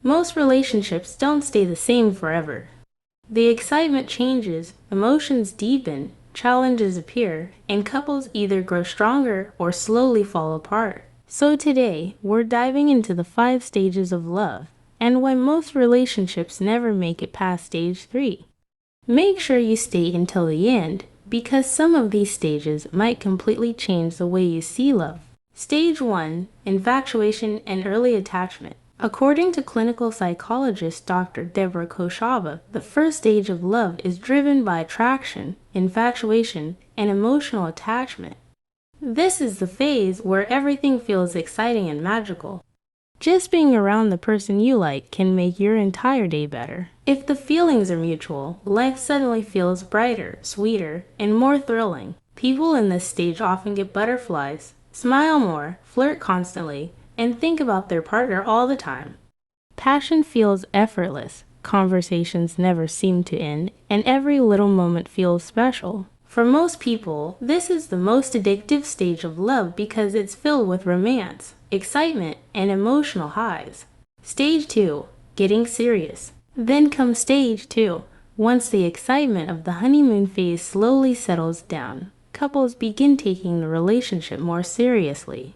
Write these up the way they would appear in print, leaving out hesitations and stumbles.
Most relationships don't stay the same forever. The excitement changes, emotions deepen, challenges appear, and couples either grow stronger or slowly fall apart. So today, we're diving into the 5 stages of love, and why most relationships never make it past stage 3. Make sure you stay until the end, because some of these stages might completely change the way you see love. Stage 1. Infatuation and early attachment. According to clinical psychologist Dr. Deborah Koshava, the first stage of love is driven by attraction, infatuation, and emotional attachment. This is the phase where everything feels exciting and magical. Just being around the person you like can make your entire day better. If the feelings are mutual, life suddenly feels brighter, sweeter, and more thrilling. People in this stage often get butterflies, smile more, flirt constantly, and think about their partner all the time. Passion feels effortless, conversations never seem to end, and every little moment feels special. For most people, this is the most addictive stage of love because it's filled with romance, excitement, and emotional highs. Stage 2. Getting serious. Then comes stage 2. Once the excitement of the honeymoon phase slowly settles down, couples begin taking the relationship more seriously.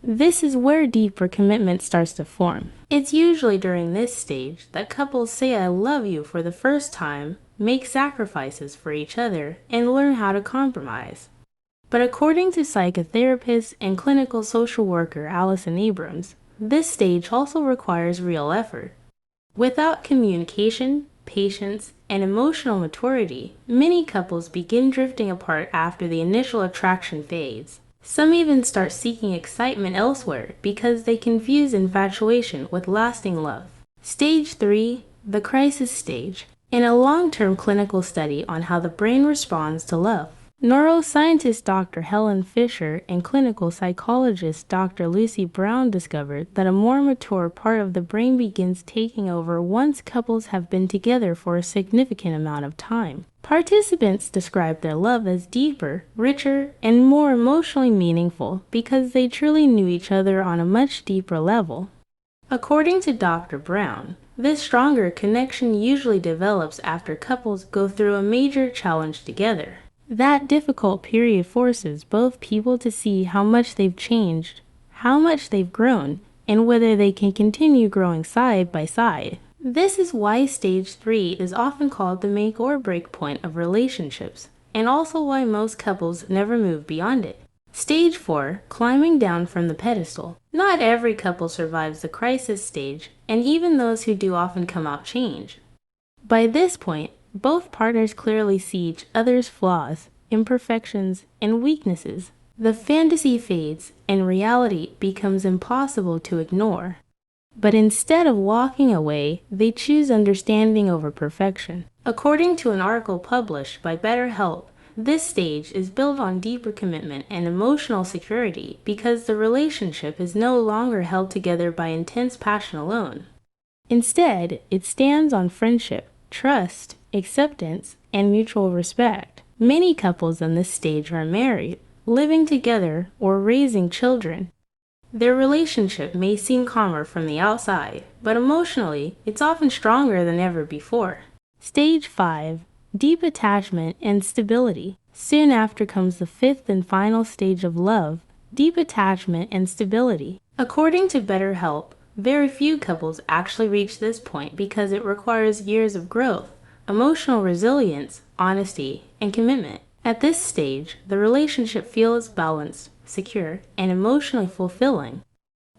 This is where deeper commitment starts to form. It's usually during this stage that couples say "I love you" for the first time, make sacrifices for each other, and learn how to compromise. But according to psychotherapist and clinical social worker Allison Abrams, this stage also requires real effort. Without communication, patience, and emotional maturity, many couples begin drifting apart after the initial attraction fades. Some even start seeking excitement elsewhere because they confuse infatuation with lasting love. Stage 3. The crisis stage. In a long-term clinical study on how the brain responds to love, neuroscientist Dr. Helen Fisher and clinical psychologist Dr. Lucy Brown discovered that a more mature part of the brain begins taking over once couples have been together for a significant amount of time. Participants described their love as deeper, richer, and more emotionally meaningful because they truly knew each other on a much deeper level. According to Dr. Brown, this stronger connection usually develops after couples go through a major challenge together. That difficult period forces both people to see how much they've changed, how much they've grown, and whether they can continue growing side by side. This is why stage 3 is often called the make or break point of relationships, and also why most couples never move beyond it. Stage 4. Climbing down from the pedestal. Not every couple survives the crisis stage, and even those who do often come out changed. By this point, both partners clearly see each other's flaws, imperfections, and weaknesses. The fantasy fades, and reality becomes impossible to ignore. But instead of walking away, they choose understanding over perfection. According to an article published by BetterHelp, this stage is built on deeper commitment and emotional security because the relationship is no longer held together by intense passion alone. Instead, it stands on friendship, trust, acceptance, and mutual respect. Many couples in this stage are married, living together, or raising children. Their relationship may seem calmer from the outside, but emotionally, it's often stronger than ever before. Stage 5. Deep attachment and stability. Soon after comes the 5th and final stage of love, deep attachment and stability. According to BetterHelp, very few couples actually reach this point because it requires years of growth, emotional resilience, honesty, and commitment. At this stage, the relationship feels balanced, secure, and emotionally fulfilling.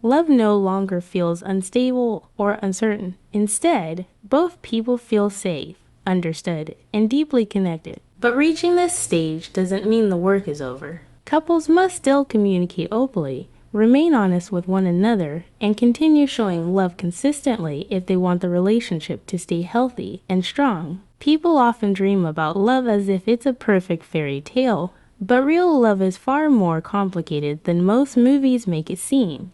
Love no longer feels unstable or uncertain. Instead, both people feel safe, understood, and deeply connected. But reaching this stage doesn't mean the work is over. Couples must still communicate openly, remain honest with one another, and continue showing love consistently if they want the relationship to stay healthy and strong. People often dream about love as if it's a perfect fairy tale, but real love is far more complicated than most movies make it seem.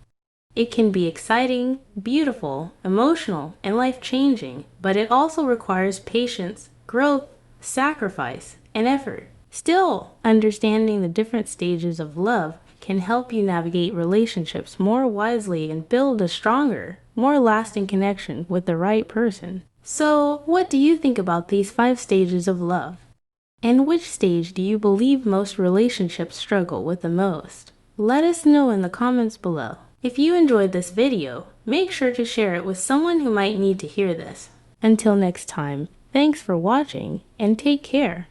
It can be exciting, beautiful, emotional, and life-changing, but it also requires patience, growth, sacrifice, and effort. Still, understanding the different stages of love can help you navigate relationships more wisely and build a stronger, more lasting connection with the right person. So, what do you think about these 5 stages of love? And which stage do you believe most relationships struggle with the most? Let us know in the comments below. If you enjoyed this video, make sure to share it with someone who might need to hear this. Until next time, thanks for watching and take care.